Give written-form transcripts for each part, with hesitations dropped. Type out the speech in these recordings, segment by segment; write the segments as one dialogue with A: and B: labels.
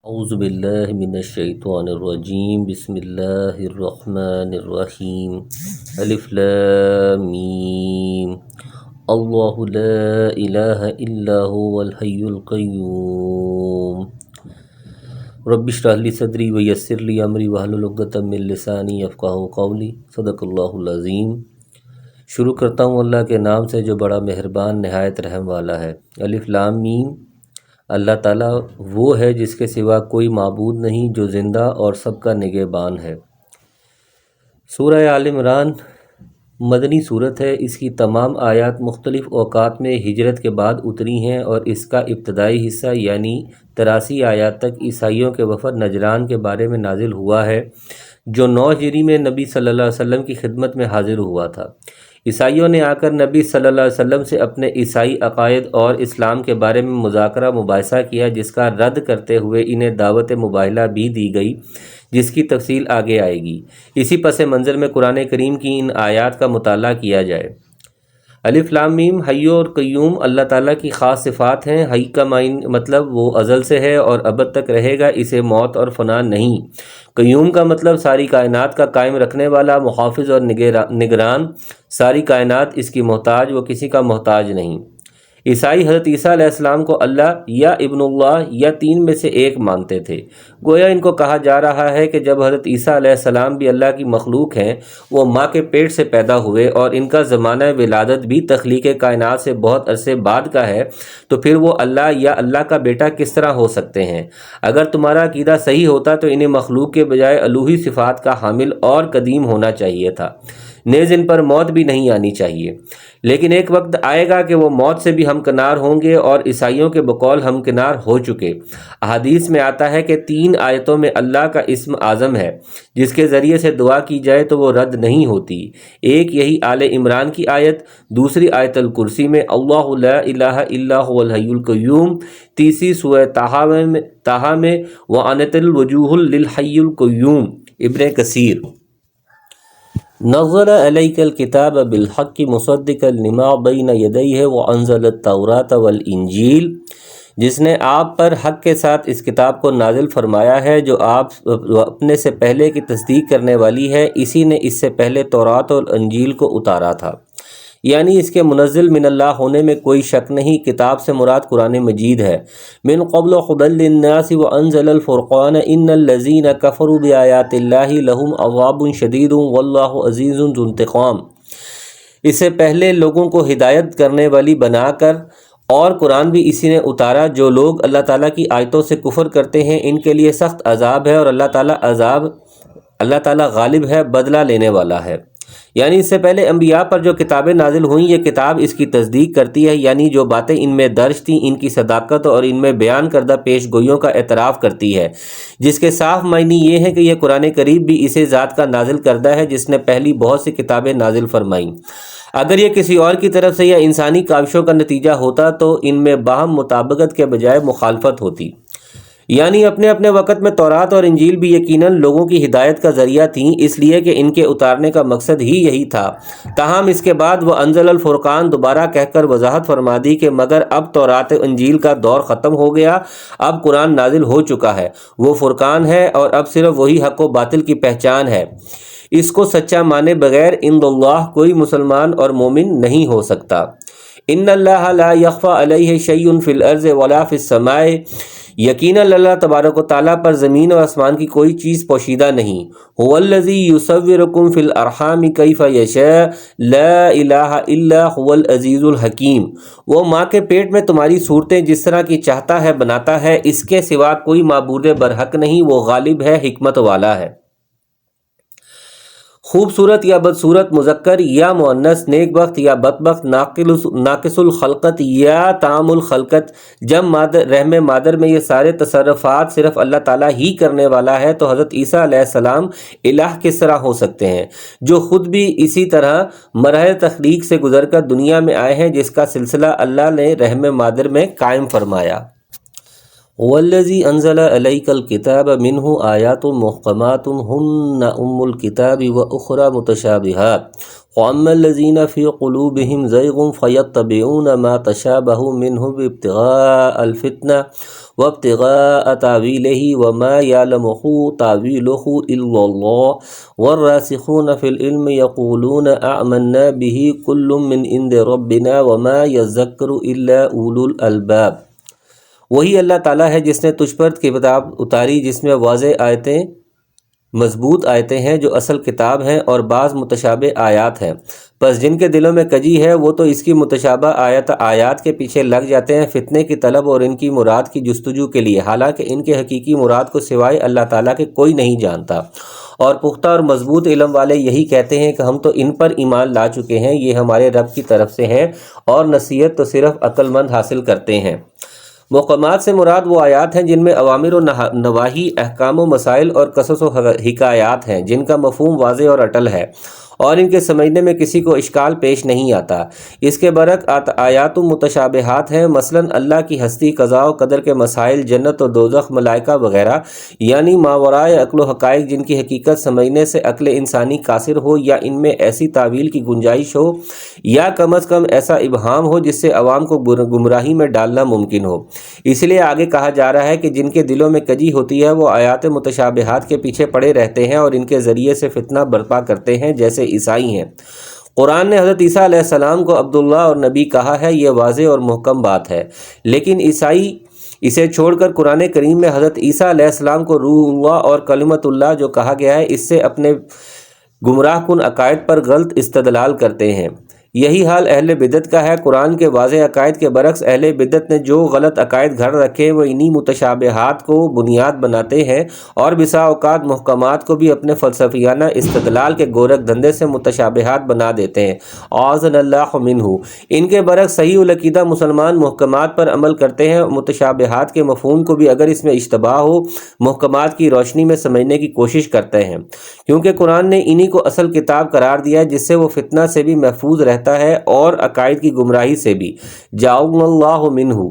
A: اعوذ باللہ من الشیطان الرجیم بسم اللہ الرحمن الرحیم الف لام میم اللہ لا الہ الا هو الحی القیوم رب اشرح لی صدری ویسر لی امری واحلل عقدۃ من لسانی یفقہوا قولی صدق اللہ العظیم۔ شروع کرتا ہوں اللہ کے نام سے جو بڑا مہربان نہایت رحم والا ہے۔ الف لام میم، اللہ تعالیٰ وہ ہے جس کے سوا کوئی معبود نہیں، جو زندہ اور سب کا نگہبان ہے۔ سورہ آل عمران مدنی صورت ہے۔ اس کی تمام آیات مختلف اوقات میں ہجرت کے بعد اتری ہیں اور اس کا ابتدائی حصہ یعنی 83 آیات تک عیسائیوں کے وفد نجران کے بارے میں نازل ہوا ہے، جو 9 ہجری میں نبی صلی اللہ علیہ وسلم کی خدمت میں حاضر ہوا تھا۔ عیسائیوں نے آ کر نبی صلی اللہ علیہ وسلم سے اپنے عیسائی عقائد اور اسلام کے بارے میں مذاکرہ مباحثہ کیا، جس کا رد کرتے ہوئے انہیں دعوت مباہلہ بھی دی گئی، جس کی تفصیل آگے آئے گی۔ اسی پس منظر میں قرآن کریم کی ان آیات کا مطالعہ کیا جائے۔ الف لام میم، حی اور قیوم اللہ تعالیٰ کی خاص صفات ہیں۔ حی کا مطلب وہ ازل سے ہے اور ابد تک رہے گا، اسے موت اور فنا نہیں۔ قیوم کا مطلب ساری کائنات کا قائم رکھنے والا، محافظ اور نگران۔ ساری کائنات اس کی محتاج، وہ کسی کا محتاج نہیں۔ عیسائی حضرت عیسیٰ علیہ السلام کو اللہ یا ابن اللہ یا تین میں سے ایک مانتے تھے۔ گویا ان کو کہا جا رہا ہے کہ جب حضرت عیسیٰ علیہ السلام بھی اللہ کی مخلوق ہیں، وہ ماں کے پیٹ سے پیدا ہوئے اور ان کا زمانہ ولادت بھی تخلیق کائنات سے بہت عرصے بعد کا ہے، تو پھر وہ اللہ یا اللہ کا بیٹا کس طرح ہو سکتے ہیں؟ اگر تمہارا عقیدہ صحیح ہوتا تو انہیں مخلوق کے بجائے الوہی صفات کا حامل اور قدیم ہونا چاہیے تھا، نیز ان پر موت بھی نہیں آنی چاہیے۔ لیکن ایک وقت آئے گا کہ وہ موت سے بھی ہمکنار ہوں گے، اور عیسائیوں کے بقول ہمکنار ہو چکے۔ احادیث میں آتا ہے کہ 3 آیتوں میں اللہ کا اسم اعظم ہے، جس کے ذریعے سے دعا کی جائے تو وہ رد نہیں ہوتی۔ ایک یہی آل عمران کی آیت، دوسری آیت الکرسی میں اللہ لا الہ الا هو الحی القیوم، تیسری سورہ طٰہٰ میں وَأَنَتِ الْوُجُوهُ لِلْحَيِّ الْقَيُّومِ۔ ابن کثیر: نزل علیک الکتاب بالحق مصدقا لما بین یدیہ وانزل التوراۃ والانجیل، جس نے آپ پر حق کے ساتھ اس کتاب کو نازل فرمایا ہے جو آپ اپنے سے پہلے کی تصدیق کرنے والی ہے۔ اسی نے اس سے پہلے تورات اور انجیل کو اتارا تھا، یعنی اس کے منزل من اللہ ہونے میں کوئی شک نہیں۔ کتاب سے مراد قرآن مجید ہے۔ من قبل هدی للناس وانزل الفرقان ان الذین کفروا بآیات اللہ لهم عذاب شدید واللہ عزیز ذو انتقام۔ اس سے پہلے لوگوں کو ہدایت کرنے والی بنا کر، اور قرآن بھی اسی نے اتارا، جو لوگ اللہ تعالیٰ کی آیتوں سے کفر کرتے ہیں ان کے لیے سخت عذاب ہے، اور اللہ تعالیٰ غالب ہے، بدلہ لینے والا ہے۔ یعنی اس سے پہلے انبیاء پر جو کتابیں نازل ہوئیں، یہ کتاب اس کی تصدیق کرتی ہے، یعنی جو باتیں ان میں درج تھیں ان کی صداقت اور ان میں بیان کردہ پیش گوئیوں کا اعتراف کرتی ہے، جس کے صاف معنی یہ ہے کہ یہ قرآن کریم بھی اسی ذات کا نازل کردہ ہے جس نے پہلی بہت سی کتابیں نازل فرمائیں۔ اگر یہ کسی اور کی طرف سے یا انسانی کاوشوں کا نتیجہ ہوتا تو ان میں باہم مطابقت کے بجائے مخالفت ہوتی۔ یعنی اپنے اپنے وقت میں تورات اور انجیل بھی یقیناً لوگوں کی ہدایت کا ذریعہ تھیں، اس لیے کہ ان کے اتارنے کا مقصد ہی یہی تھا۔ تاہم اس کے بعد وہ انزل الفرقان دوبارہ کہہ کر وضاحت فرما دی کہ مگر اب تورات انجیل کا دور ختم ہو گیا، اب قرآن نازل ہو چکا ہے، وہ فرقان ہے، اور اب صرف وہی حق و باطل کی پہچان ہے۔ اس کو سچا مانے بغیر عند اللہ کوئی مسلمان اور مومن نہیں ہو سکتا۔ ان اللہ لا یخفی علیہ شیء فی الارض ولا فی السماء، یقیناً اللہ تبارک و تعالیٰ پر زمین اور آسمان کی کوئی چیز پوشیدہ نہیں۔ هو الذی یصورکم فی الارحام کیف یشاء لا الہ الا هو العزیز الحکیم، وہ ماں کے پیٹ میں تمہاری صورتیں جس طرح کی چاہتا ہے بناتا ہے، اس کے سوا کوئی معبود برحق نہیں، وہ غالب ہے، حکمت والا ہے۔ خوبصورت یا بدصورت، مذکر یا مؤنث، نیک بخت یا بدبخت، ناقص الخلقت یا تام الخلقت، جب رحم مادر میں یہ سارے تصرفات صرف اللہ تعالیٰ ہی کرنے والا ہے، تو حضرت عیسیٰ علیہ السلام الہ کس طرح ہو سکتے ہیں، جو خود بھی اسی طرح مراحل تخلیق سے گزر کر دنیا میں آئے ہیں، جس کا سلسلہ اللہ نے رحم مادر میں قائم فرمایا۔ والذی انزل علیک الکتاب منہ آیات محکمات ہن ام الکتاب واخری متشابہات، وَأَمَّا الَّذِينَ فِي قُلُوبِهِمْ زَيْغٌ فَيَتَّبِعُونَ مَا تَشَابَهَ مِنْهُ ابْتِغَاءَ الْفِتْنَةِ وَابْتِغَاءَ تَأْوِيلِهِ وَمَا يَعْلَمُ تَأْوِيلَهُ إِلَّا اللَّهُ وَالرَّاسِخُونَ فِي الْعِلْمِ يَقُولُونَ آمَنَّا بِهِ كُلٌّ مِّنْ عِندِ رَبِّنَا وَمَا يَذَّكَّرُ إِلَّا أُولُو الْأَلْبَابِ۔ وہی اللہ تعالیٰ ہے جس نے تجھ پر کتاب اتاری جس میں واضح آیتیں مضبوط آیتیں ہیں جو اصل کتاب ہیں، اور بعض متشابہ آیات ہیں، پس جن کے دلوں میں کجی ہے وہ تو اس کی متشابہ آیات کے پیچھے لگ جاتے ہیں فتنے کی طلب اور ان کی مراد کی جستجو کے لیے، حالانکہ ان کے حقیقی مراد کو سوائے اللہ تعالیٰ کے کوئی نہیں جانتا۔ اور پختہ اور مضبوط علم والے یہی کہتے ہیں کہ ہم تو ان پر ایمان لا چکے ہیں، یہ ہمارے رب کی طرف سے ہے، اور نصیحت تو صرف عقل مند حاصل کرتے ہیں۔ محکمات سے مراد وہ آیات ہیں جن میں اوامر و نواہی، احکام و مسائل اور قصص و حکایات ہیں، جن کا مفہوم واضح اور اٹل ہے اور ان کے سمجھنے میں کسی کو اشکال پیش نہیں آتا۔ اس کے برعکس آیات متشابہات ہیں، مثلا اللہ کی ہستی، قضاء و قدر کے مسائل، جنت و دوزخ، ملائکہ وغیرہ، یعنی ماورائے عقل و حقائق جن کی حقیقت سمجھنے سے عقل انسانی قاصر ہو، یا ان میں ایسی تعویل کی گنجائش ہو، یا کم از کم ایسا ابہام ہو جس سے عوام کو گمراہی میں ڈالنا ممکن ہو۔ اس لیے آگے کہا جا رہا ہے کہ جن کے دلوں میں کجی ہوتی ہے وہ آیات متشابہات کے پیچھے پڑے رہتے ہیں اور ان کے ذریعے سے فتنہ برپا کرتے ہیں، جیسے عیسائی ہیں۔ قرآن نے حضرت عیسیٰ علیہ السلام کو عبداللہ اور نبی کہا ہے، یہ واضح اور محکم بات ہے، لیکن عیسائی اسے چھوڑ کر قرآن کریم میں حضرت عیسیٰ علیہ السلام کو روح اللہ اور کلمۃ اللہ جو کہا گیا ہے، اس سے اپنے گمراہ کن عقائد پر غلط استدلال کرتے ہیں۔ یہی حال اہل بدعت کا ہے۔ قرآن کے واضح عقائد کے برعکس اہل بدعت نے جو غلط عقائد گھڑ رکھے وہ انہی متشابہات کو بنیاد بناتے ہیں، اور بسا اوقات محکمات کو بھی اپنے فلسفیانہ استدلال کے گورکھ دھندے سے متشابہات بنا دیتے ہیں، اعاذنا اللہ منہ۔ ان کے برعکس صحیح العقیدہ مسلمان محکمات پر عمل کرتے ہیں، متشابہات کے مفہوم کو بھی اگر اس میں اشتباہ ہو محکمات کی روشنی میں سمجھنے کی کوشش کرتے ہیں، کیونکہ قرآن نے انہی کو اصل کتاب قرار دیا ہے جس سے وہ فتنہ سے بھی محفوظ رہتا ہے اور عقائد کی گمراہی سے بھی۔ جعلنا اللہ منہ۔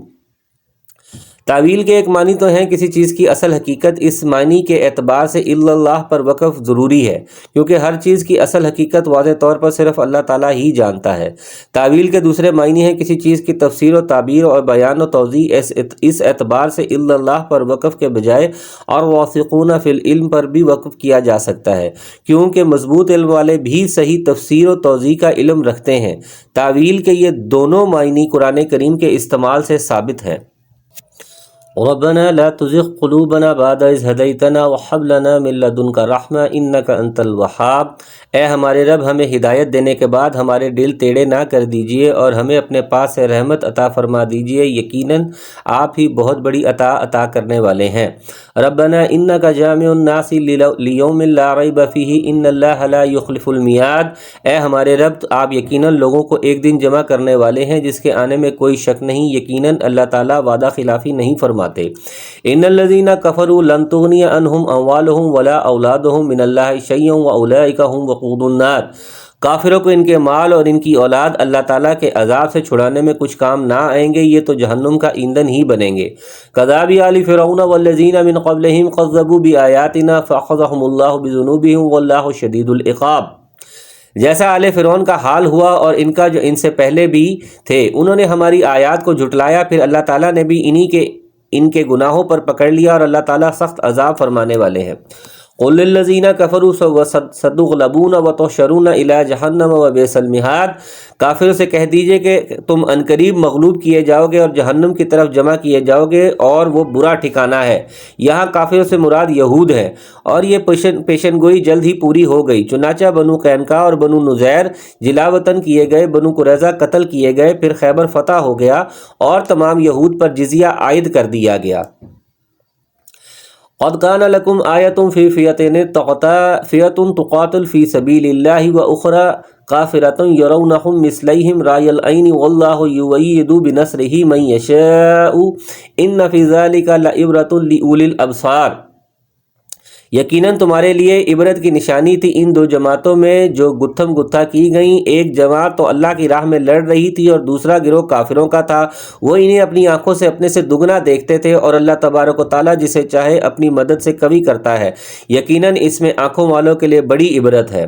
A: تعویل کے ایک معنی تو ہیں کسی چیز کی اصل حقیقت، اس معنی کے اعتبار سے الا اللہ پر وقف ضروری ہے، کیونکہ ہر چیز کی اصل حقیقت واضح طور پر صرف اللہ تعالیٰ ہی جانتا ہے۔ تعویل کے دوسرے معنی ہیں کسی چیز کی تفسیر و تعبیر اور بیان و توضیح، اس اعتبار سے الا اللہ پر وقف کے بجائے اور واثقون فی العلم پر بھی وقف کیا جا سکتا ہے، کیونکہ مضبوط علم والے بھی صحیح تفسیر و توضیح کا علم رکھتے ہیں۔ تعویل کے یہ دونوں معنی قرآن کریم کے استعمال سے ثابت ہیں۔ ربنا لا تزغ قلوبنا بعد إذ هديتنا وهب لنا من لدنك رحمة إنك أنت الوهاب۔ اے ہمارے رب، ہمیں ہدایت دینے کے بعد ہمارے دل ٹیڑھے نہ کر دیجیے اور ہمیں اپنے پاس سے رحمت عطا فرما دیجیے، یقیناً آپ ہی بہت بڑی عطا کرنے والے ہیں۔ ربنا انک جامع الناس لیوم لا ریب فیہ ان اللہ لا یخلف المیعاد۔ اے ہمارے رب، آپ یقیناً لوگوں کو ایک دن جمع کرنے والے ہیں جس کے آنے میں کوئی شک نہیں، یقیناً اللہ تعالیٰ وعدہ خلافی نہیں فرماتے۔ ان الذین کفروا لن تغنی عنہم اموالہم ولا اولادہم من اللہ شیئا واولئک هم وقود النار۔ کافروں کو ان کے مال اور ان کی اولاد اللہ تعالیٰ کے عذاب سے چھڑانے میں کچھ کام نہ آئیں گے، یہ تو جہنم کا ایندھن ہی بنیں گے۔ کذاب آل فرعون والذین من قبلہم کذبوا بآیاتنا فأخذہم اللہ بذنوبہم واللہ شدید العقاب۔ جیسا آل فرعون کا حال ہوا اور ان کا جو ان سے پہلے بھی تھے، انہوں نے ہماری آیات کو جھٹلایا، پھر اللہ تعالیٰ نے بھی ان کے گناہوں پر پکڑ لیا، اور اللہ تعالیٰ سخت عذاب فرمانے والے ہیں۔ قل للذین کفروا ستغلبون وتحشرون الی جہنم وبئس المہاد۔ کافروں سے کہہ دیجئے کہ تم عنقریب مغلوب کیے جاؤ گے اور جہنم کی طرف جمع کیے جاؤ گے، اور وہ برا ٹھکانہ ہے۔ یہاں کافروں سے مراد یہود ہے، اور یہ پیشن گوئی جلد ہی پوری ہو گئی۔ چنانچہ بنو قینقاع اور بنو نذیر جلا وطن کیے گئے، بنو قریظہ قتل کیے گئے، پھر خیبر فتح ہو گیا اور تمام یہود پر جزیہ عائد کر دیا گیا۔ قد کان لکم آیۃ فی فئتین تقاتل فی سبیل اللہ واخری کافرۃ یرونہم مثلیہم رأی العین واللہ یؤید بنصرہ من یشاء ان فی ذلک لعبرۃ لأولی الابصار۔ یقیناً تمہارے لیے عبرت کی نشانی تھی ان دو جماعتوں میں جو گتھم گتھا کی گئیں۔ ایک جماعت تو اللہ کی راہ میں لڑ رہی تھی اور دوسرا گروہ کافروں کا تھا، وہ انہیں اپنی آنکھوں سے اپنے سے دگنا دیکھتے تھے، اور اللہ تبارک و تعالیٰ جسے چاہے اپنی مدد سے قوی کرتا ہے۔ یقیناً اس میں آنکھوں والوں کے لیے بڑی عبرت ہے۔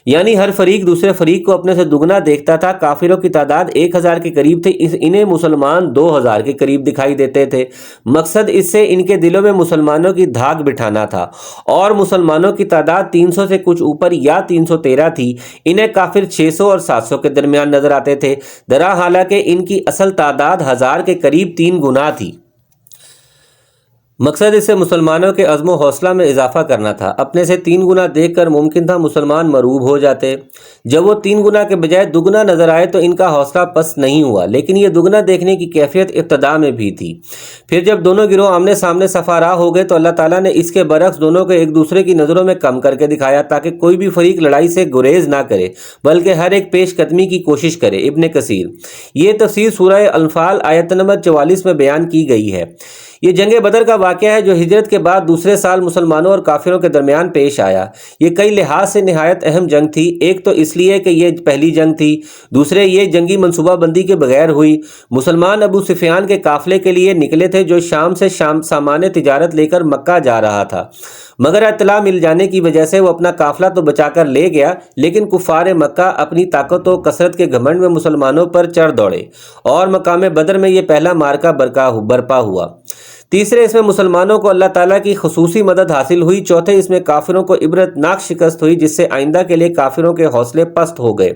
A: یعنی ہر فریق دوسرے فریق کو اپنے سے دگنا دیکھتا تھا۔ کافروں کی تعداد 1000 کے قریب تھی، انہیں مسلمان 2000 کے قریب دکھائی دیتے تھے۔ مقصد اس سے ان کے دلوں میں مسلمانوں کی دھاک بٹھانا تھا، اور مسلمانوں کی تعداد 300 سے کچھ اوپر یا 313 تھی، انہیں کافر 600 اور 700 کے درمیان نظر آتے تھے، درا حالانکہ ان کی اصل تعداد 1000 کے قریب 3 گنا تھی۔ مقصد اس سے مسلمانوں کے عزم و حوصلہ میں اضافہ کرنا تھا۔ اپنے سے 3 گنا دیکھ کر ممکن تھا مسلمان مرعوب ہو جاتے۔ جب وہ 3 گنا کے بجائے دگنا نظر آئے تو ان کا حوصلہ پست نہیں ہوا، لیکن یہ دگنا دیکھنے کی کیفیت ابتدا میں بھی تھی۔ پھر جب دونوں گروہ آمنے سامنے صفا راہ ہو گئے تو اللہ تعالیٰ نے اس کے برعکس دونوں کو ایک دوسرے کی نظروں میں کم کر کے دکھایا، تاکہ کوئی بھی فریق لڑائی سے گریز نہ کرے بلکہ ہر ایک پیش قدمی کی کوشش کرے۔ ابن کثیر۔ یہ تفسیر سورہ انفال آیت نمبر 44 میں بیان کی گئی ہے۔ یہ جنگ بدر کا واقعہ ہے جو ہجرت کے بعد دوسرے سال مسلمانوں اور کافروں کے درمیان پیش آیا۔ یہ کئی لحاظ سے نہایت اہم جنگ تھی۔ ایک تو اس لیے کہ یہ پہلی جنگ تھی، دوسرے یہ جنگی منصوبہ بندی کے بغیر ہوئی۔ مسلمان ابو سفیان کے قافلے کے لیے نکلے تھے جو شام سے سامان تجارت لے کر مکہ جا رہا تھا، مگر اطلاع مل جانے کی وجہ سے وہ اپنا قافلہ تو بچا کر لے گیا، لیکن کفار مکہ اپنی طاقت و کثرت کے گھمنڈ میں مسلمانوں پر چڑھ دوڑے، اور مقام بدر میں یہ پہلا مارکہ برپا ہوا۔ تیسرے اس میں مسلمانوں کو اللہ تعالیٰ کی خصوصی مدد حاصل ہوئی۔ چوتھے اس میں کافروں کو عبرتناک شکست ہوئی، جس سے آئندہ کے لیے کافروں کے حوصلے پست ہو گئے۔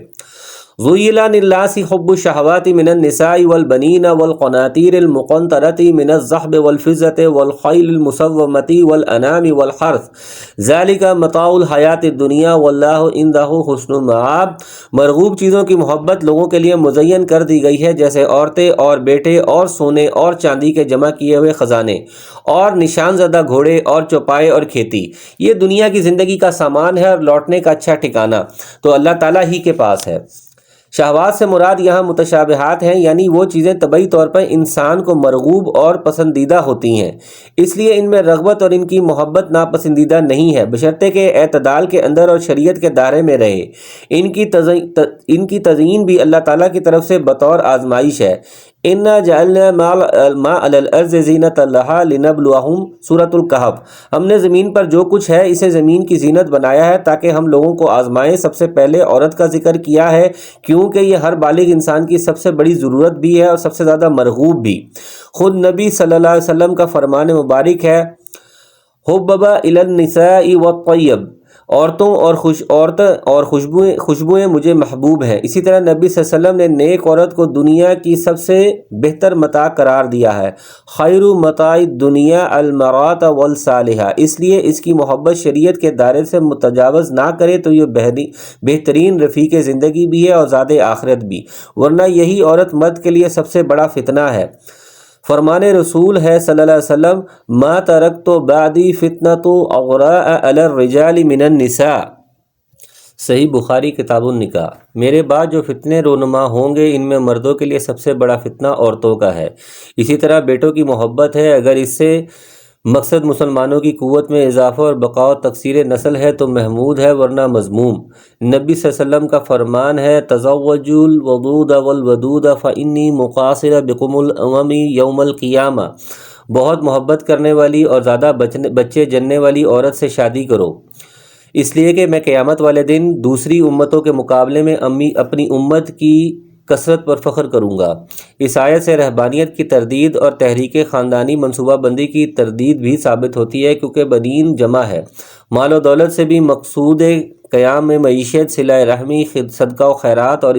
A: زُيِّنَ لِلنَّاسِ حُبُّ الشَّهَوَاتِ مِنَ النِّسَاءِ وَالْبَنِينَ وَالْقَنَاطِيرِ الْمُقَنطَرَةِ مِنَ الذَّهَبِ وَالْفِضَّةِ وَالْخَيْلِ الْمُسَوَّمَةِ وَالْأَنْعَامِ وَالْحَرْثِ ذَلِكَ مَتَاعُ الْحَيَاةِ الدُّنْيَا وَاللَّهُ عِندَهُ حُسْنُ الْمَآبِ۔ مرغوب چیزوں کی محبت لوگوں کے لیے مزین کر دی گئی ہے، جیسے عورتیں اور بیٹے اور سونے اور چاندی کے جمع کیے ہوئے خزانے اور نشان زدہ گھوڑے اور چوپائے اور کھیتی۔ یہ دنیا کی زندگی کا سامان ہے اور لوٹنے کا اچھا ٹھکانہ تو اللہ تعالیٰ ہی کے پاس ہے۔ شہوات سے مراد یہاں متشابہات ہیں، یعنی وہ چیزیں طبعی طور پر انسان کو مرغوب اور پسندیدہ ہوتی ہیں، اس لیے ان میں رغبت اور ان کی محبت ناپسندیدہ نہیں ہے، بشرطے کہ اعتدال کے اندر اور شریعت کے دائرے میں رہے۔ ان کی تزئین بھی اللہ تعالیٰ کی طرف سے بطور آزمائش ہے۔ اِنَّا جَعَلْنَا مَا عَلَى الْأَرْضِ زِينَةً لَهَا لِنَبْلُوَهُمْ سورۃ الکہف۔ ہم نے زمین پر جو کچھ ہے اسے زمین کی زینت بنایا ہے تاکہ ہم لوگوں کو آزمائیں۔ سب سے پہلے عورت کا ذکر کیا ہے کیونکہ یہ ہر بالغ انسان کی سب سے بڑی ضرورت بھی ہے اور سب سے زیادہ مرغوب بھی۔ خود نبی صلی اللہ علیہ وسلم کا فرمان مبارک ہے، حُبِّبَ إِلَى النِّسَاءِ وَالطَّيِّبِ، عورتوں اور خوشبوئیں مجھے محبوب ہیں۔ اسی طرح نبی صلی اللہ علیہ وسلم نے نیک عورت کو دنیا کی سب سے بہتر متاع قرار دیا ہے۔ خیر متاع الدنیا المرأة والصالحہ، اس لیے اس کی محبت شریعت کے دائرے سے متجاوز نہ کرے تو یہ بہترین رفیق زندگی بھی ہے اور زاد آخرت بھی، ورنہ یہی عورت مرد کے لیے سب سے بڑا فتنہ ہے۔ فرمان رسول ہے صلی اللہ علیہ وسلم، ما ترکت بعدی فتنۃ اغراء علی الرجال من النساء۔ صحیح بخاری کتاب النکاح۔ میرے بعد جو فتنے رونما ہوں گے ان میں مردوں کے لیے سب سے بڑا فتنہ عورتوں کا ہے۔ اسی طرح بیٹوں کی محبت ہے، اگر اس سے مقصد مسلمانوں کی قوت میں اضافہ اور بقا و تکثیر نسل ہے تو محمود ہے، ورنہ مذموم۔ نبی صلی اللہ علیہ وسلم کا فرمان ہے، تزوجوا الودود والودود فانی مقاصر بکم الامم یوم القیامہ۔ بہت محبت کرنے والی اور زیادہ بچے جننے والی عورت سے شادی کرو، اس لیے کہ میں قیامت والے دن دوسری امتوں کے مقابلے میں اپنی امت کی کثرت پر فخر کروں گا۔ اس آیت سے رہبانیت کی تردید اور تحریک خاندانی منصوبہ بندی کی تردید بھی ثابت ہوتی ہے، کیونکہ بنین جمع ہے۔ مال و دولت سے بھی مقصود قیام میں معیشت، صلہ رحمی، صدقہ و خیرات اور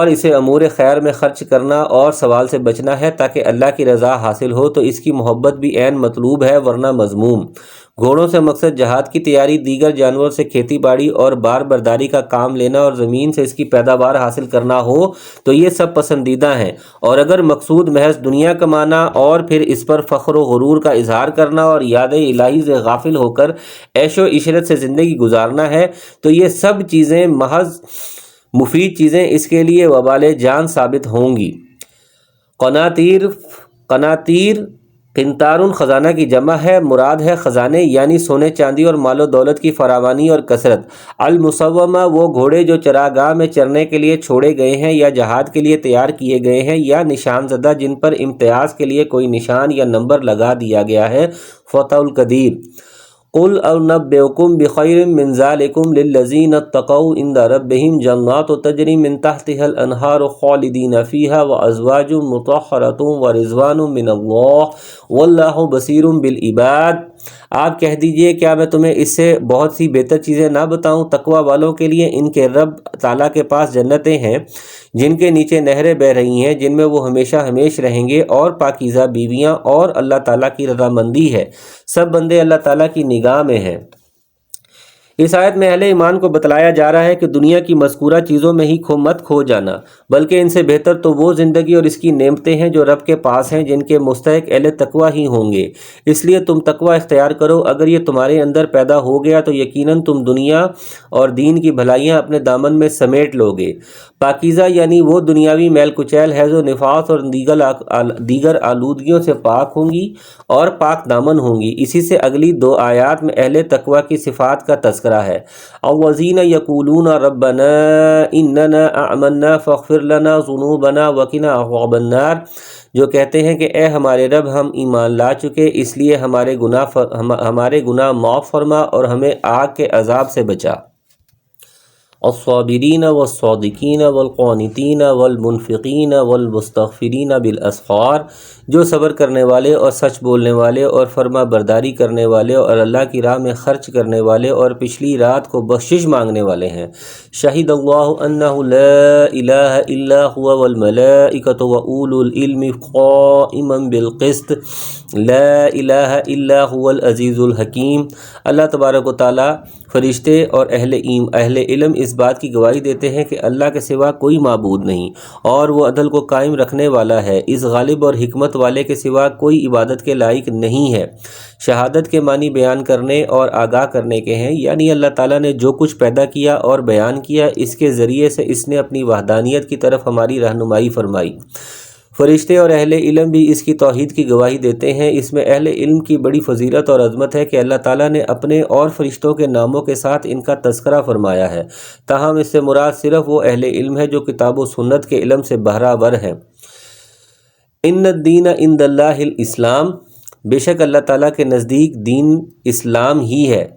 A: اسے امور خیر میں خرچ کرنا اور سوال سے بچنا ہے تاکہ اللہ کی رضا حاصل ہو، تو اس کی محبت بھی عین مطلوب ہے، ورنہ مذموم۔ گھوڑوں سے مقصد جہاد کی تیاری، دیگر جانوروں سے کھیتی باڑی اور بار برداری کا کام لینا اور زمین سے اس کی پیداوار حاصل کرنا ہو تو یہ سب پسندیدہ ہیں، اور اگر مقصود محض دنیا کمانا اور پھر اس پر فخر و غرور کا اظہار کرنا اور یاد الہی سے غافل ہو کر عیش و عشرت سے زندگی گزارنا ہے تو یہ سب چیزیں محض مفید چیزیں اس کے لیے وبال جان ثابت ہوں گی۔ قناطیر قنطارن خزانہ کی جمع ہے، مراد ہے خزانے، یعنی سونے چاندی اور مال و دولت کی فراوانی اور کثرت۔ المسومہ، وہ گھوڑے جو چراگاہ میں چرنے کے لیے چھوڑے گئے ہیں یا جہاد کے لیے تیار کیے گئے ہیں، یا نشان زدہ جن پر امتیاز کے لیے کوئی نشان یا نمبر لگا دیا گیا ہے۔ فتح القدیر۔ قل أنبئكم بخير من ذلكم للذين اتقوا عند ربهم جنات تجري من تحتها الأنهار خالدين فيها وأزواج مطهرة ورضوان من الله والله بصير بالعباد۔ آپ کہہ دیجئے کیا میں تمہیں اس سے بہت سی بہتر چیزیں نہ بتاؤں؟ تقوی والوں کے لیے ان کے رب تعالیٰ کے پاس جنتیں ہیں جن کے نیچے نہریں بہہ رہی ہیں، جن میں وہ ہمیشہ ہمیش رہیں گے، اور پاکیزہ بیویاں، اور اللہ تعالیٰ کی رضامندی ہے۔ سب بندے اللہ تعالیٰ کی نگاہ میں ہیں۔ اس آیت میں اہل ایمان کو بتلایا جا رہا ہے کہ دنیا کی مذکورہ چیزوں میں ہی مت کھو جانا، بلکہ ان سے بہتر تو وہ زندگی اور اس کی نعمتیں ہیں جو رب کے پاس ہیں، جن کے مستحق اہل تقوی ہی ہوں گے۔ اس لیے تم تقوی اختیار کرو۔ اگر یہ تمہارے اندر پیدا ہو گیا تو یقیناً تم دنیا اور دین کی بھلائیاں اپنے دامن میں سمیٹ لو گے۔ پاکیزہ یعنی وہ دنیاوی میل کچیل، حیض و نفاس اور دیگر آلودگیوں سے پاک ہوں گی اور پاک دامن ہوں گی۔ اسی سے اگلی دو آیات میں اہل تقوی کی صفات کا تذکرہ ہے۔ الذین یقولون ربنا اننا آمنا فاغفر لنا ذنوبنا وقنا عذاب النار، جو کہتے ہیں کہ اے ہمارے رب، ہم ایمان لا چکے، اس لیے ہمارے گناہ معاف فرما اور ہمیں آگ کے عذاب سے بچا۔ الصابرین والصادقین والقانتین والمنفقین والمستغفرین بالاسحار، جو صبر کرنے والے اور سچ بولنے والے اور فرما برداری کرنے والے اور اللہ کی راہ میں خرچ کرنے والے اور پچھلی رات کو بخشش مانگنے والے ہیں۔ شہد اللہ انہ لا الہ الا هو والملائکۃ واولو العلم قائما بالقسط لا الہ الا هو العزیز الحکیم۔ اللہ تبارک و تعالی، فرشتے اور اہل علم اس بات کی گواہی دیتے ہیں کہ اللہ کے سوا کوئی معبود نہیں، اور وہ عدل کو قائم رکھنے والا ہے۔ اس غالب اور حکمت والے کے سوا کوئی عبادت کے لائق نہیں ہے۔ شہادت کے معنی بیان کرنے اور آگاہ کرنے کے ہیں، یعنی اللہ تعالیٰ نے جو کچھ پیدا کیا اور بیان کیا، اس کے ذریعے سے اس نے اپنی وحدانیت کی طرف ہماری رہنمائی فرمائی۔ فرشتے اور اہل علم بھی اس کی توحید کی گواہی دیتے ہیں۔ اس میں اہل علم کی بڑی فضیلت اور عظمت ہے کہ اللہ تعالیٰ نے اپنے اور فرشتوں کے ناموں کے ساتھ ان کا تذکرہ فرمایا ہے، تاہم اس سے مراد صرف وہ اہل علم ہے جو کتاب و سنت کے علم سے بہرہ ہیں۔ ان الدین عند اللہ الاسلام، بے شک اللہ تعالیٰ کے نزدیک دین اسلام ہی ہے۔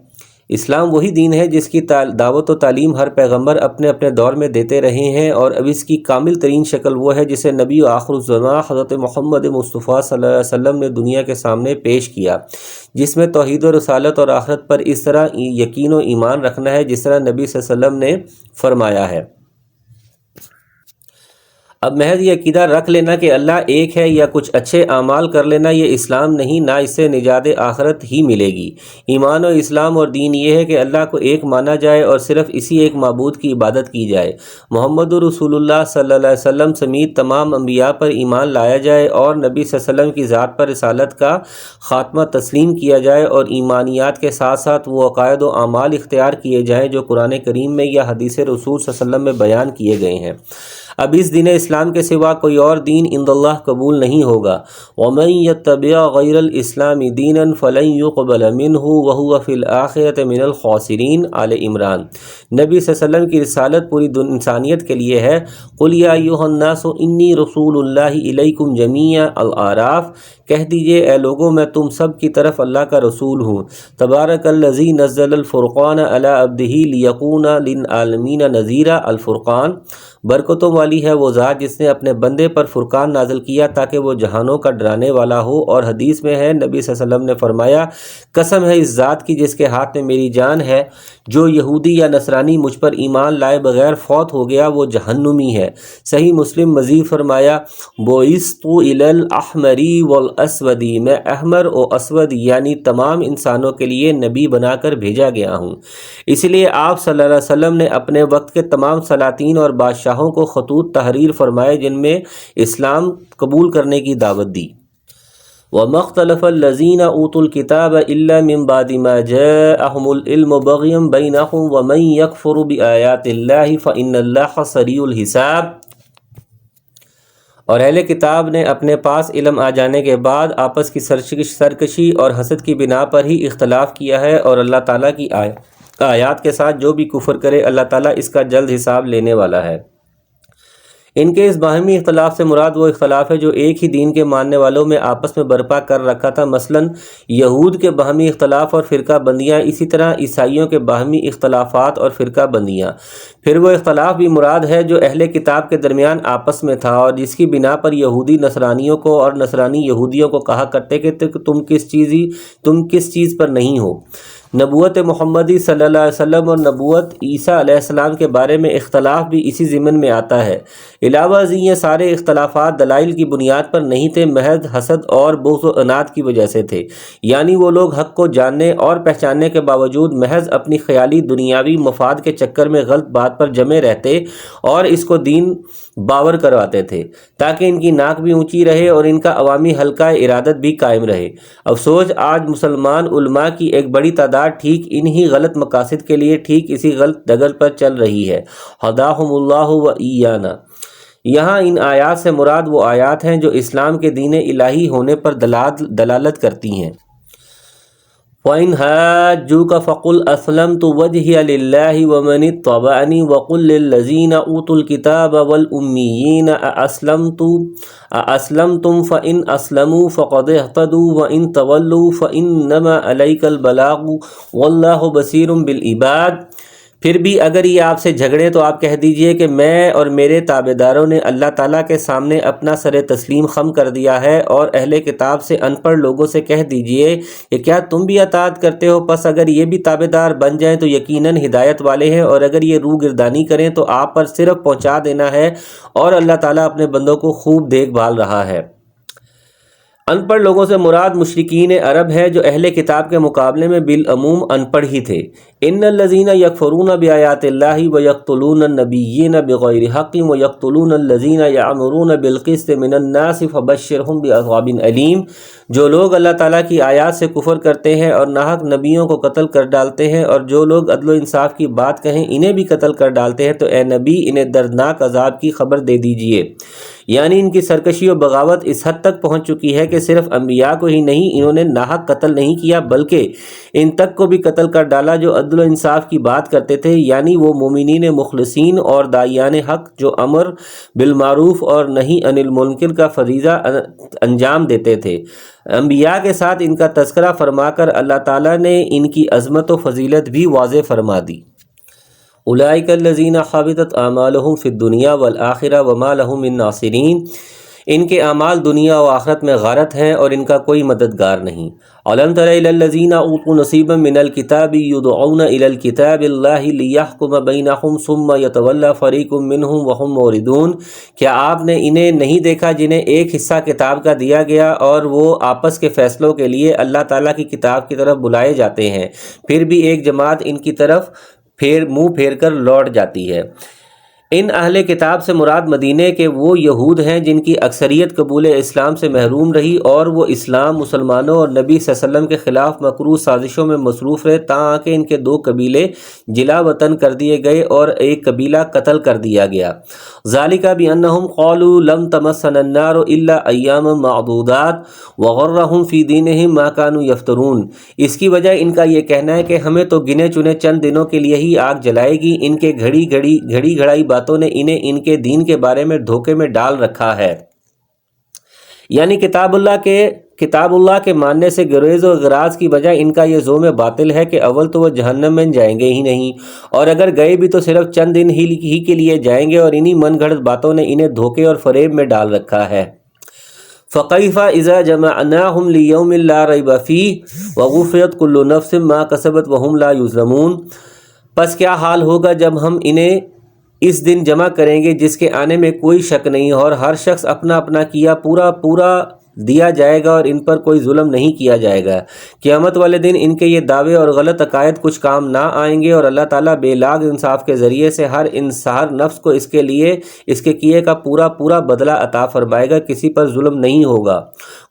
A: اسلام وہی دین ہے جس کی دعوت و تعلیم ہر پیغمبر اپنے اپنے دور میں دیتے رہے ہیں، اور اب اس کی کامل ترین شکل وہ ہے جسے نبی و آخر الزمان حضرت محمد مصطفیٰ صلی اللہ علیہ وسلم نے دنیا کے سامنے پیش کیا، جس میں توحید و رسالت اور آخرت پر اس طرح یقین و ایمان رکھنا ہے جس طرح نبی صلی اللہ علیہ وسلم نے فرمایا ہے۔ اب محض یہ عقیدہ رکھ لینا کہ اللہ ایک ہے یا کچھ اچھے اعمال کر لینا، یہ اسلام نہیں، نہ اس سے نجات آخرت ہی ملے گی۔ ایمان و اسلام اور دین یہ ہے کہ اللہ کو ایک مانا جائے اور صرف اسی ایک معبود کی عبادت کی جائے۔ محمد رسول اللہ صلی اللہ علیہ وسلم سمیت تمام انبیاء پر ایمان لایا جائے، اور نبی صلی اللہ علیہ وسلم کی ذات پر رسالت کا خاتمہ تسلیم کیا جائے، اور ایمانیات کے ساتھ ساتھ وہ عقائد و اعمال اختیار کیے جائیں جو قرآن کریم میں یا حدیث رسول صلی اللہ علیہ وسلم میں بیان کیے گئے ہیں۔ اب اس دین اسلام کے سوا کوئی اور دین عند اللہ قبول نہیں ہوگا۔ وَمَن يَتَّبِعْ غَيْرَ الْإِسْلَامِ دِينًا فَلَن يُقْبَلَ مِنْهُ وَهُوَ فِي الْآخِرَةِ مِنَ الْخَاسِرِينَ۔ آل عمران۔ نبی صلی اللہ علیہ وسلم کی رسالت پوری انسانیت کے لیے ہے۔ قُلْ يَا أَيُّهَا النَّاسُ إِنِّي رَسُولُ اللَّهِ إِلَيْكُمْ جَمِيعًا۔ الأعراف۔ کہہ دیجئے اے لوگوں، میں تم سب کی طرف اللہ کا رسول ہوں۔ تبارک الذی نزل الفرقان علی عبدہ لیکون للعالمین نذیرا۔ الفرقان۔ برکتوں والی ہے وہ ذات جس نے اپنے بندے پر فرقان نازل کیا تاکہ وہ جہانوں کا ڈرانے والا ہو۔ اور حدیث میں ہے، نبی صلی اللہ علیہ وسلم نے فرمایا، قسم ہے اس ذات کی جس کے ہاتھ میں میری جان ہے، جو یہودی یا نصرانی مجھ پر ایمان لائے بغیر فوت ہو گیا وہ جہنمی ہے۔ صحیح مسلم۔ مزید فرمایا، بعثت الی الاحمر والاسود، میں احمر و اسود یعنی تمام انسانوں کے لیے نبی بنا کر بھیجا گیا ہوں۔ اس لیے آپ صلی اللہ علیہ وسلم نے اپنے وقت کے تمام سلاطین اور بادشاہوں کو خطوط تحریر فرمائے جن میں اسلام قبول کرنے کی دعوت دی۔ وَمَا اخْتَلَفَ الَّذِينَ أُوتُوا الْكِتَابَ إِلَّا مِن بَعْدِ مَا جَاءَهُمُ الْعِلْمُ بَغْيًا بَيْنَهُمْ وَمَن يَكْفُرُ بِآيَاتِ اللَّهِ فَإِنَّ اللَّهَ سَرِيعُ الْحِسَابِ۔ اور اہل کتاب نے اپنے پاس علم آ جانے کے بعد آپس کی سرکشی اور حسد کی بنا پر ہی اختلاف کیا ہے، اور اللہ تعالیٰ کی آیات کے ساتھ جو بھی کفر کرے اللہ تعالیٰ اس کا جلد حساب لینے والا ہے۔ ان کے اس باہمی اختلاف سے مراد وہ اختلاف ہے جو ایک ہی دین کے ماننے والوں میں آپس میں برپا کر رکھا تھا، مثلا یہود کے باہمی اختلاف اور فرقہ بندیاں، اسی طرح عیسائیوں کے باہمی اختلافات اور فرقہ بندیاں۔ پھر وہ اختلاف بھی مراد ہے جو اہل کتاب کے درمیان آپس میں تھا اور جس کی بنا پر یہودی نصرانیوں کو اور نصرانی یہودیوں کو کہا کرتے کہ تم کس چیز پر نہیں ہو۔ نبوت محمدی صلی اللہ علیہ وسلم اور نبوت عیسیٰ علیہ السلام کے بارے میں اختلاف بھی اسی ضمن میں آتا ہے۔ علاوہ ازیں یہ سارے اختلافات دلائل کی بنیاد پر نہیں تھے، محض حسد اور بغض و عناد کی وجہ سے تھے، یعنی وہ لوگ حق کو جاننے اور پہچاننے کے باوجود محض اپنی خیالی دنیاوی مفاد کے چکر میں غلط بات پر جمے رہتے اور اس کو دین باور کرواتے تھے تاکہ ان کی ناک بھی اونچی رہے اور ان کا عوامی حلقہ ارادت بھی قائم رہے۔ افسوس، آج مسلمان علماء کی ایک بڑی تعداد ٹھیک انہی غلط مقاصد کے لیے ٹھیک اسی غلط ڈگر پر چل رہی ہے۔ ہداہم اللہ و ایانا۔ یہاں ان آیات سے مراد وہ آیات ہیں جو اسلام کے دین الہی ہونے پر دلالت کرتی ہیں۔ وَإِنْ حَاجُّوكَ فَقُلْ أَسْلَمْتُ وَجْهِيَ لِلَّهِ وَمَنِ اتَّبَعَنِي وَقُلْ لِلَّذِينَ أُوتُوا الْكِتَابَ وَالْأُمِّيِّينَ أَأَسْلَمْتُمْ فَإِنْ أَسْلَمُوا فَقَدِ اهْتَدُوا وَإِنْ تَوَلُّوا فَإِنَّمَا عَلَيْكَ الْبَلَاغُ وَاللَّهُ بَصِيرٌ بِالْعِبَادِ۔ پھر بھی اگر یہ آپ سے جھگڑے تو آپ کہہ دیجئے کہ میں اور میرے تابع داروں نے اللہ تعالیٰ کے سامنے اپنا سر تسلیم خم کر دیا ہے، اور اہل کتاب سے ان پڑھ لوگوں سے کہہ دیجئے کہ کیا تم بھی اطاعت کرتے ہو؟ پس اگر یہ بھی تابع دار بن جائیں تو یقیناً ہدایت والے ہیں، اور اگر یہ روگردانی کریں تو آپ پر صرف پہنچا دینا ہے، اور اللہ تعالیٰ اپنے بندوں کو خوب دیکھ بھال رہا ہے۔ ان پڑھ لوگوں سے مراد مشرکین عرب ہے جو اہل کتاب کے مقابلے میں بالعموم ان پڑھ ہی تھے۔ ان الذین یکفرون بآیات اللہ ویقتلون النبیین بغیر حق ویقتلون الذین یأمرون بالقسط من الناس فبشرہم بعذاب علیم۔ جو لوگ اللہ تعالیٰ کی آیات سے کفر کرتے ہیں اور ناحق نبیوں کو قتل کر ڈالتے ہیں، اور جو لوگ عدل و انصاف کی بات کہیں انہیں بھی قتل کر ڈالتے ہیں، تو اے نبی انہیں دردناک عذاب کی خبر دے دیجئے۔ یعنی ان کی سرکشی و بغاوت اس حد تک پہنچ چکی ہے کہ صرف انبیاء کو ہی نہیں، انہوں نے ناحق قتل نہیں کیا بلکہ ان تک کو بھی قتل کر ڈالا جو عدل و انصاف کی بات کرتے تھے، یعنی وہ مومنین مخلصین اور داعیان حق جو امر بالمعروف اور نہی عن المنکر کا فریضہ انجام دیتے تھے۔ انبیاء کے ساتھ ان کا تذکرہ فرما کر اللہ تعالیٰ نے ان کی عظمت و فضیلت بھی واضح فرما دی۔ اولئک الذین حبطت اعمالہم فی الدنیا والآخرہ وما لہم من ناصرین۔ ان کے اعمال دنیا و آخرت میں غارت ہیں اور ان کا کوئی مددگار نہیں۔ الم تر الی الذین اوتوا نصیبا من الکتاب یدعون الی الکتاب اللہ لیحکم بینہم ثم یتولی فریق منہم وہم معرضون۔ کیا آپ نے انہیں نہیں دیکھا جنہیں ایک حصہ کتاب کا دیا گیا اور وہ آپس کے فیصلوں کے لیے اللہ تعالیٰ کی کتاب کی طرف بلائے جاتے ہیں، پھر بھی ایک جماعت ان کی طرف منہ پھیر کر لوٹ جاتی ہے۔ ان اہل کتاب سے مراد مدینے کے وہ یہود ہیں جن کی اکثریت قبول اسلام سے محروم رہی اور وہ اسلام، مسلمانوں اور نبی صلی اللہ علیہ وسلم کے خلاف مکروہ سازشوں میں مصروف رہے، تاں کہ ان کے 2 قبیلے جلا وطن کر دیے گئے اور ایک قبیلہ قتل کر دیا گیا۔ ذالک بانہم قالوا لم تمسنا النار الا ایاما معدودات وغرہم فی دینہم ما کانوا یفترون۔ اس کی وجہ ان کا یہ کہنا ہے کہ ہمیں تو گنے چنے چند دنوں کے لیے ہی آگ جلائے گی، ان کے گھڑی گھڑائی باتوں نے انہیں ان کے دین کے بارے میں دھوکے میں ڈال رکھا ہے۔ یعنی کتاب اللہ کے ماننے سے گریز و اغراض کی وجہ ان کا یہ زعم باطل ہے کہ اول تو وہ جہنم میں جائیں گے ہی نہیں، اور اگر گئے بھی تو صرف چند دن ہی کے لیے جائیں گے، اور انہی من گھڑت باتوں نے انہیں دھوکے اور فریب میں ڈال رکھا ہے۔ فَكَيْفَ إِذَا جَمَعْنَاهُمْ لِيَوْمٍ لَا رَيْبَ فِيهِ وَوُفِّيَتْ كُلُّ نَفْسٍ مَا كَسَبَتْ وَهُمْ لَا يُظْلَمُونَ۔ پس کیا حال ہوگا جب ہم انہیں اس دن جمع کریں گے جس کے آنے میں کوئی شک نہیں، اور ہر شخص اپنا اپنا کیا پورا دیا جائے گا اور ان پر کوئی ظلم نہیں کیا جائے گا۔ قیامت والے دن ان کے یہ دعوے اور غلط عقائد کچھ کام نہ آئیں گے، اور اللہ تعالیٰ بے لاگ انصاف کے ذریعے سے ہر نفس کو اس کے کیے کا پورا بدلہ عطا فرمائے گا، کسی پر ظلم نہیں ہوگا۔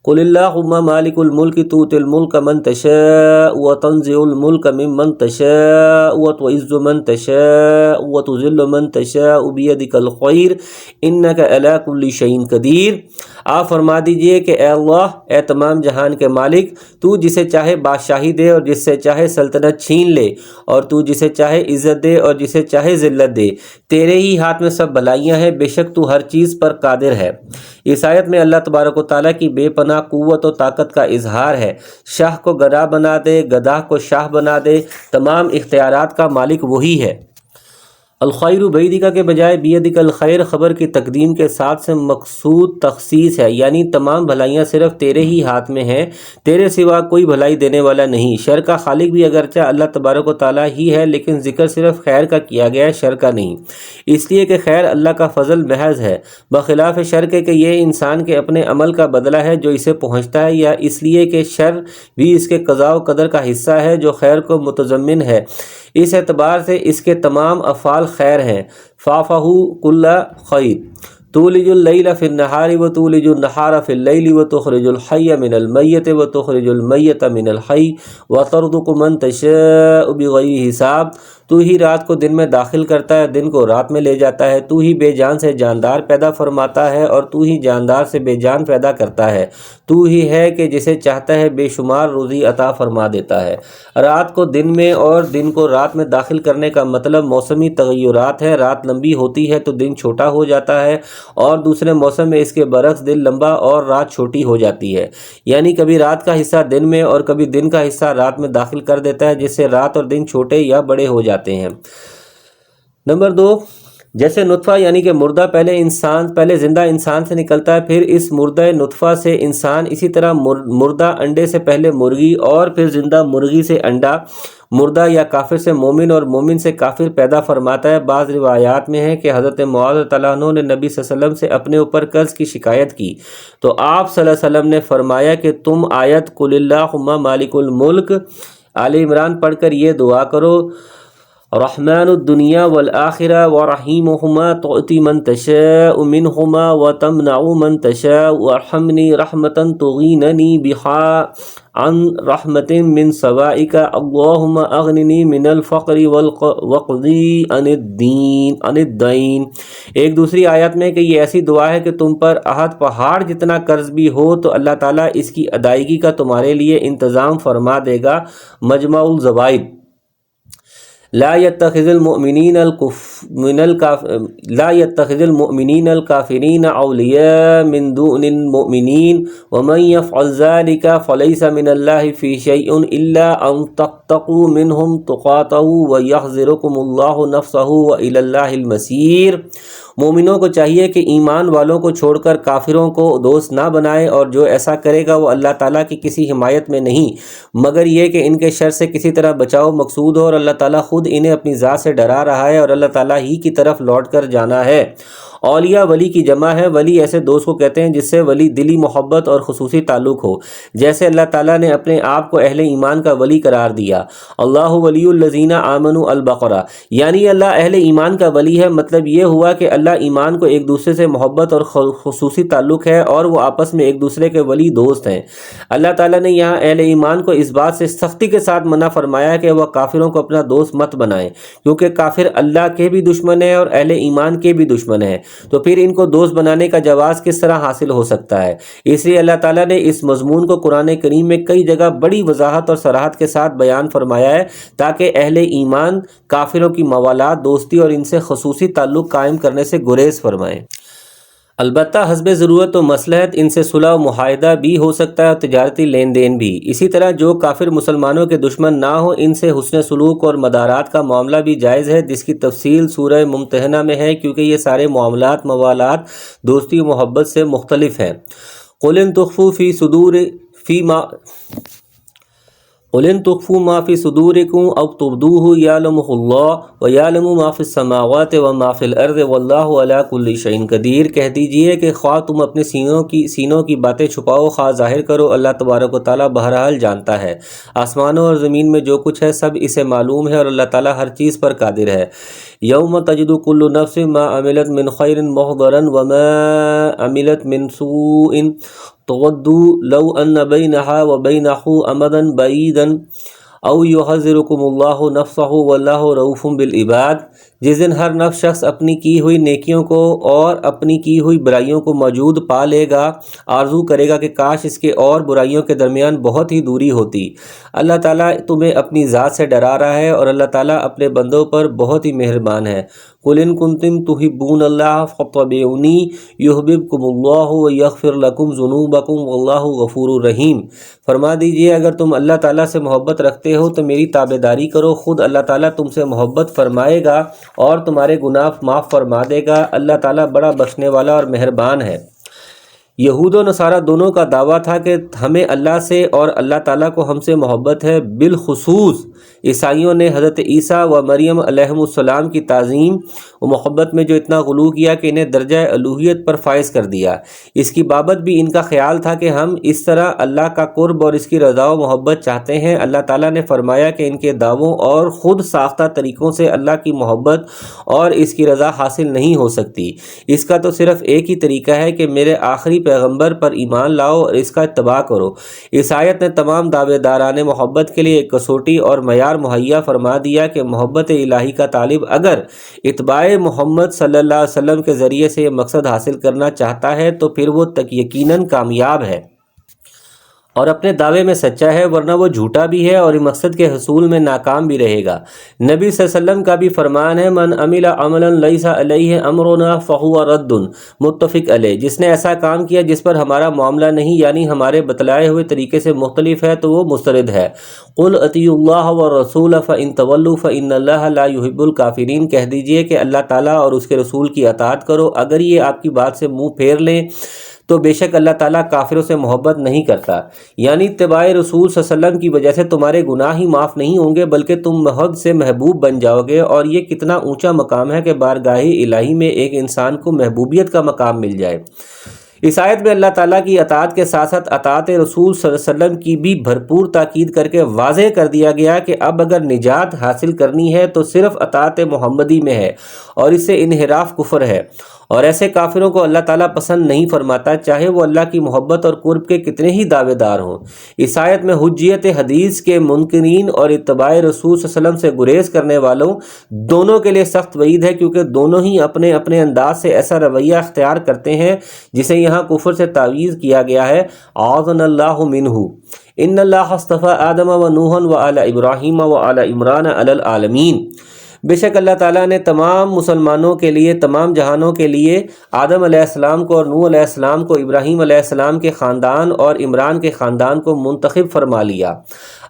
A: قل اللہم مالک الملک تؤتی الملک من تشاء وتنزع الملک ممن تشاء وتعز من تشاء وتذل من تشاء بیدک الخیر انک علی کل شیء قدیر۔ آپ فرما دیجئے کہ اے اللہ، اے تمام جہان کے مالک، تو جسے چاہے بادشاہی دے اور جس سے چاہے سلطنت چھین لے، اور تو جسے چاہے عزت دے اور جسے چاہے ذلت دے، تیرے ہی ہاتھ میں سب بھلائیاں ہیں، بے شک تو ہر چیز پر قادر ہے۔ اس آیت میں اللہ تبارک و تعالیٰ کی بے پناہ قوت و طاقت کا اظہار ہے۔ شاہ کو گدا بنا دے، گدھا کو شاہ بنا دے، تمام اختیارات کا مالک وہی ہے۔ الخیر بیدک کے بجائے بیدک الخیر خبر کی تقدیم کے ساتھ سے مقصود تخصیص ہے، یعنی تمام بھلائیاں صرف تیرے ہی ہاتھ میں ہیں، تیرے سوا کوئی بھلائی دینے والا نہیں۔ شر کا خالق بھی اگرچہ اللہ تبارک و تعالیٰ ہی ہے، لیکن ذکر صرف خیر کا کیا گیا ہے، شر کا نہیں، اس لیے کہ خیر اللہ کا فضل محض ہے، بخلاف شر کے کہ یہ انسان کے اپنے عمل کا بدلہ ہے جو اسے پہنچتا ہے، یا اس لیے کہ شر بھی اس کے قضاء و قدر کا حصہ ہے جو خیر کو متضمن ہے۔ اس اعتبار سے اس کے تمام افعال خیر ہیں۔ فَافَہُ كُلَّ خَيْرٍ تولج اللیل فی النہار وتولج النہار فی اللیل وتخرج الحی من المیت وتخرج المیت من الحی وترزق من تشاء بغیر حساب۔ تو ہی رات کو دن میں داخل کرتا ہے، دن کو رات میں لے جاتا ہے، تو ہی بے جان سے جاندار پیدا فرماتا ہے اور تو ہی جاندار سے بے جان پیدا کرتا ہے، تو ہی ہے کہ جسے چاہتا ہے بے شمار روزی عطا فرما دیتا ہے۔ رات کو دن میں اور دن کو رات میں داخل کرنے کا مطلب موسمی تغیرات ہے۔ رات لمبی ہوتی ہے تو دن چھوٹا ہو جاتا ہے، اور دوسرے موسم میں اس کے برعکس دن لمبا اور رات چھوٹی ہو جاتی ہے، یعنی کبھی رات کا حصہ دن میں اور کبھی دن کا حصہ رات میں داخل کر دیتا ہے، جس سے رات اور دن چھوٹے یا بڑے ہو جاتے ہیں۔ نمبر 2، جیسے نطفہ یعنی کہ مردہ پہلے زندہ انسان سے نکلتا ہے، پھر اس مردہ نطفہ سے انسان، اسی طرح مردہ انڈے سے پہلے مرغی اور پھر زندہ مرغی سے انڈا، مردہ یا کافر سے مومن اور مومن سے کافر پیدا فرماتا ہے۔ بعض روایات میں ہے کہ حضرت معاذ رضی اللہ عنہ نے نبی صلی اللہ علیہ وسلم سے اپنے اوپر قرض کی شکایت کی، تو آپ صلی اللہ علیہ وسلم نے فرمایا کہ تم آیت قل اللہم مالک الملک آل عمران پڑھ کر یہ دعا کرو، رحمن الدنیا والآخرہ ورحیمہما تؤتی من تشاء منہما وتمنع من تشاء وارحمنی رحمتا تغیننی بہا عن رحمت من سوائک اللہم اغننی من الفقر وقضی عن الدین۔ ایک دوسری آیت میں کہ یہ ایسی دعا ہے کہ تم پر احد پہاڑ جتنا قرض بھی ہو تو اللہ تعالیٰ اس کی ادائیگی کا تمہارے لیے انتظام فرما دے گا۔ مجمع الزوائد۔ لا يتخذ المؤمنین الکافرین اولیاء من دون المؤمنین ومن يفعل ذلك فليس من الله في شيء الا ان تتقوا منهم تقاته ويحذركم الله نفسه والى الله المصير۔ مومنوں کو چاہیے کہ ایمان والوں کو چھوڑ کر کافروں کو دوست نہ بنائے، اور جو ایسا کرے گا وہ اللہ تعالیٰ کی کسی حمایت میں نہیں مگر یہ کہ ان کے شر سے کسی طرح بچاؤ مقصود ہو، اور اللہ تعالیٰ خود انہیں اپنی ذات سے ڈرا رہا ہے اور اللہ تعالیٰ ہی کی طرف لوٹ کر جانا ہے۔ اولیاء ولی کی جمع ہے۔ ولی ایسے دوست کو کہتے ہیں جس سے ولی دلی محبت اور خصوصی تعلق ہو، جیسے اللہ تعالیٰ نے اپنے آپ کو اہل ایمان کا ولی قرار دیا۔ اللہ ولی الذین آمنوا البقرہ، یعنی اللہ اہل ایمان کا ولی ہے، مطلب یہ ہوا کہ اللہ ایمان کو ایک دوسرے سے محبت اور خصوصی تعلق ہے اور وہ آپس میں ایک دوسرے کے ولی دوست ہیں۔ اللہ تعالیٰ نے یہاں اہل ایمان کو اس بات سے سختی کے ساتھ منع فرمایا کہ وہ کافروں کو اپنا دوست مت بنائیں، کیونکہ کافر اللہ کے بھی دشمن ہیں اور اہل ایمان کے بھی دشمن ہیں، تو پھر ان کو دوست بنانے کا جواز کس طرح حاصل ہو سکتا ہے؟ اس لیے اللہ تعالیٰ نے اس مضمون کو قرآن کریم میں کئی جگہ بڑی وضاحت اور صراحت کے ساتھ بیان فرمایا ہے، تاکہ اہل ایمان کافروں کی موالات، دوستی اور ان سے خصوصی تعلق قائم کرنے سے گریز فرمائیں۔ البتہ حسب ضرورت و مصلحت ان سے صلح و معاہدہ بھی ہو سکتا ہے اور تجارتی لین دین بھی۔ اسی طرح جو کافر مسلمانوں کے دشمن نہ ہو، ان سے حسن سلوک اور مدارات کا معاملہ بھی جائز ہے، جس کی تفصیل سورہ ممتحنہ میں ہے، کیونکہ یہ سارے معاملات، موالات، دوستی و محبت سے مختلف ہیں۔ قُلْ إِن تُخْفُوا مَا فِي صُدُورِكُمْ أَوْ تُبْدُوهُ يَعْلَمُهُ اللَّهُ وَيَعْلَمُ مَا فِي السَّمَاوَاتِ وَمَا فِي الْأَرْضِ وَاللَّهُ عَلَى كُلِّ شَيْءٍ قَدِيرٌ۔ کہہ دیجئے کہ خواہ تم اپنے سینوں کی باتیں چھپاؤ خواہ ظاہر کرو، اللہ تبارک و تعالیٰ بہرحال جانتا ہے۔ آسمانوں اور زمین میں جو کچھ ہے سب اسے معلوم ہے، اور اللہ تعالیٰ ہر چیز پر قادر ہے۔ یوم تجد کل نفس ما عملت من خیر محضرا وما عملت من سوء تودوا لو ان بینها وبینه امدا بعیدا او یحذرکم اللہ نفسہ واللہ رؤوف بالعباد۔ جس دن ہر نفس شخص اپنی کی ہوئی نیکیوں کو اور اپنی کی ہوئی برائیوں کو موجود پا لے گا، آرزو کرے گا کہ کاش اس کے اور برائیوں کے درمیان بہت ہی دوری ہوتی۔ اللہ تعالیٰ تمہیں اپنی ذات سے ڈرا رہا ہے اور اللہ تعالیٰ اپنے بندوں پر بہت ہی مہربان ہے۔ قل ان کنتم تحبون اللہ فاتبعونی یحببکم اللہ ویغفر لکم ذنوبکم واللہ غفور رحیم۔ فرما دیجئے اگر تم اللہ تعالیٰ سے محبت رکھتے ہو تو میری تابعداری کرو، خود اللہ تعالیٰ تم سے محبت فرمائے گا اور تمہارے گناہ معاف فرما دے گا۔ اللہ تعالیٰ بڑا بخشنے والا اور مہربان ہے۔ یہود و نصارہ دونوں کا دعویٰ تھا کہ ہمیں اللہ سے اور اللہ تعالیٰ کو ہم سے محبت ہے۔ بالخصوص عیسائیوں نے حضرت عیسیٰ و مریم علیہم السلام کی تعظیم و محبت میں جو اتنا غلو کیا کہ انہیں درجہ الوہیت پر فائز کر دیا۔ اس کی بابت بھی ان کا خیال تھا کہ ہم اس طرح اللہ کا قرب اور اس کی رضا و محبت چاہتے ہیں۔ اللہ تعالیٰ نے فرمایا کہ ان کے دعووں اور خود ساختہ طریقوں سے اللہ کی محبت اور اس کی رضا حاصل نہیں ہو سکتی۔ اس کا تو صرف ایک ہی طریقہ ہے کہ میرے آخری پیغمبر پر ایمان لاؤ اور اس کا اتباع کرو۔ اس آیت نے تمام دعوے داران محبت کے لیے ایک کسوٹی اور معیار مہیا فرما دیا کہ محبت الہی کا طالب اگر اتباع محمد صلی اللہ علیہ وسلم کے ذریعے سے یہ مقصد حاصل کرنا چاہتا ہے تو پھر وہ یقیناً کامیاب ہے اور اپنے دعوے میں سچا ہے، ورنہ وہ جھوٹا بھی ہے اور مقصد کے حصول میں ناکام بھی رہے گا۔ نبی صلی اللہ علیہ وسلم کا بھی فرمان ہے من عمل عملا لیس علیہ امرنا فہو رد، متفق علیہ۔ جس نے ایسا کام کیا جس پر ہمارا معاملہ نہیں یعنی ہمارے بتلائے ہوئے طریقے سے مختلف ہے تو وہ مسترد ہے۔ قل اطیعوا اللہ والرسول فان تولوا فان اللہ لا يحب الکافرین۔ کہہ دیجئے کہ اللہ تعالیٰ اور اس کے رسول کی اطاعت کرو، اگر یہ آپ کی بات سے منہ پھیر لیں تو بے شک اللہ تعالیٰ کافروں سے محبت نہیں کرتا۔ یعنی اتباع رسول صلی اللہ علیہ وسلم کی وجہ سے تمہارے گناہ ہی معاف نہیں ہوں گے بلکہ تم محب سے محبوب بن جاؤ گے، اور یہ کتنا اونچا مقام ہے کہ بارگاہ الہی میں ایک انسان کو محبوبیت کا مقام مل جائے۔ اس آیت میں اللہ تعالیٰ کی اطاعت کے ساتھ ساتھ اطاعت رسول صلی اللہ علیہ وسلم کی بھی بھرپور تاکید کر کے واضح کر دیا گیا کہ اب اگر نجات حاصل کرنی ہے تو صرف اطاعت محمدی میں ہے اور اس سے انحراف کفر ہے، اور ایسے کافروں کو اللہ تعالیٰ پسند نہیں فرماتا چاہے وہ اللہ کی محبت اور قرب کے کتنے ہی دعوے دار ہوں۔ اس آیت میں حجیت حدیث کے منکرین اور اتباع رسول صلی اللہ علیہ وسلم سے گریز کرنے والوں دونوں کے لیے سخت وعید ہے، کیونکہ دونوں ہی اپنے اپنے انداز سے ایسا رویہ اختیار کرتے ہیں جسے یہاں کفر سے تعویض کیا گیا ہے۔ اعاذنا اللہ منہ۔ ان اللہ اصطفى آدم و نوحا و آل ابراہیم و آل عمران علی العالمین۔ بے شک اللہ تعالیٰ نے تمام مسلمانوں کے لیے، تمام جہانوں کے لیے آدم علیہ السلام کو اور نوح علیہ السلام کو، ابراہیم علیہ السلام کے خاندان اور عمران کے خاندان کو منتخب فرما لیا۔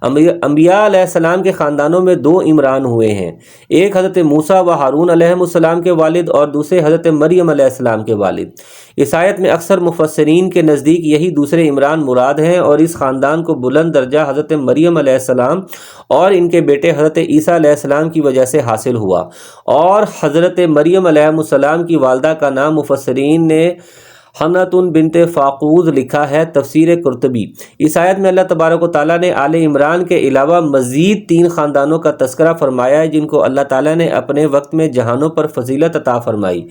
A: انبیاء علیہ السلام کے خاندانوں میں دو عمران ہوئے ہیں، ایک حضرت موسیٰ و ہارون علیہ السلام کے والد اور دوسرے حضرت مریم علیہ السلام کے والد۔ اس آیت میں اکثر مفسرین کے نزدیک یہی دوسرے عمران مراد ہیں، اور اس خاندان کو بلند درجہ حضرت مریم علیہ السلام اور ان کے بیٹے حضرت عیسیٰ علیہ السلام کی وجہ سے حاصل ہوا، اور حضرت مریم علیہ السلام کی والدہ کا نام مفسرین نے حنۃ بنت فاقوز لکھا ہے۔ تفسیر قرطبی۔ اس آیت میں اللہ تبارک و تعالیٰ نے آل عمران کے علاوہ مزید 3 خاندانوں کا تذکرہ فرمایا ہے جن کو اللہ تعالیٰ نے اپنے وقت میں جہانوں پر فضیلت عطا فرمائی۔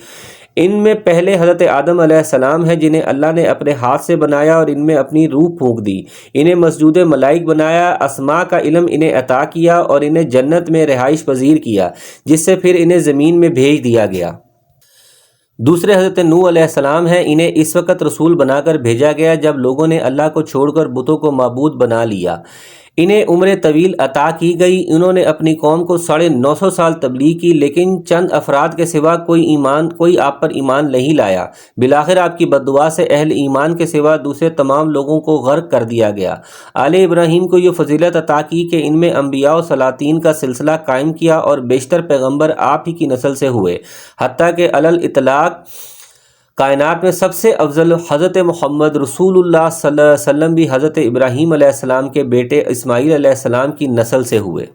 A: ان میں پہلے حضرت آدم علیہ السلام ہیں جنہیں اللہ نے اپنے ہاتھ سے بنایا اور ان میں اپنی روح پھونک دی، انہیں مسجود ملائک بنایا، اسماء کا علم انہیں عطا کیا اور انہیں جنت میں رہائش پذیر کیا، جس سے پھر انہیں زمین میں بھیج دیا گیا۔ دوسرے حضرت نوح علیہ السلام ہیں، انہیں اس وقت رسول بنا کر بھیجا گیا جب لوگوں نے اللہ کو چھوڑ کر بتوں کو معبود بنا لیا۔ انہیں عمر طویل عطا کی گئی، انہوں نے اپنی قوم کو 950 سال تبلیغ کی، لیکن چند افراد کے سوا کوئی آپ پر ایمان نہیں لایا۔ بالآخر آپ کی بددعا سے اہل ایمان کے سوا دوسرے تمام لوگوں کو غرق کر دیا گیا۔ آل ابراہیم کو یہ فضیلت عطا کی کہ ان میں انبیاء و سلاطین کا سلسلہ قائم کیا اور بیشتر پیغمبر آپ ہی کی نسل سے ہوئے، حتیٰ کہ علی الاطلاق کائنات میں سب سے افضل حضرت محمد رسول اللہ صلی اللہ علیہ وسلم بھی حضرت ابراہیم علیہ السلام کے بیٹے اسماعیل علیہ السلام کی نسل سے ہوئے۔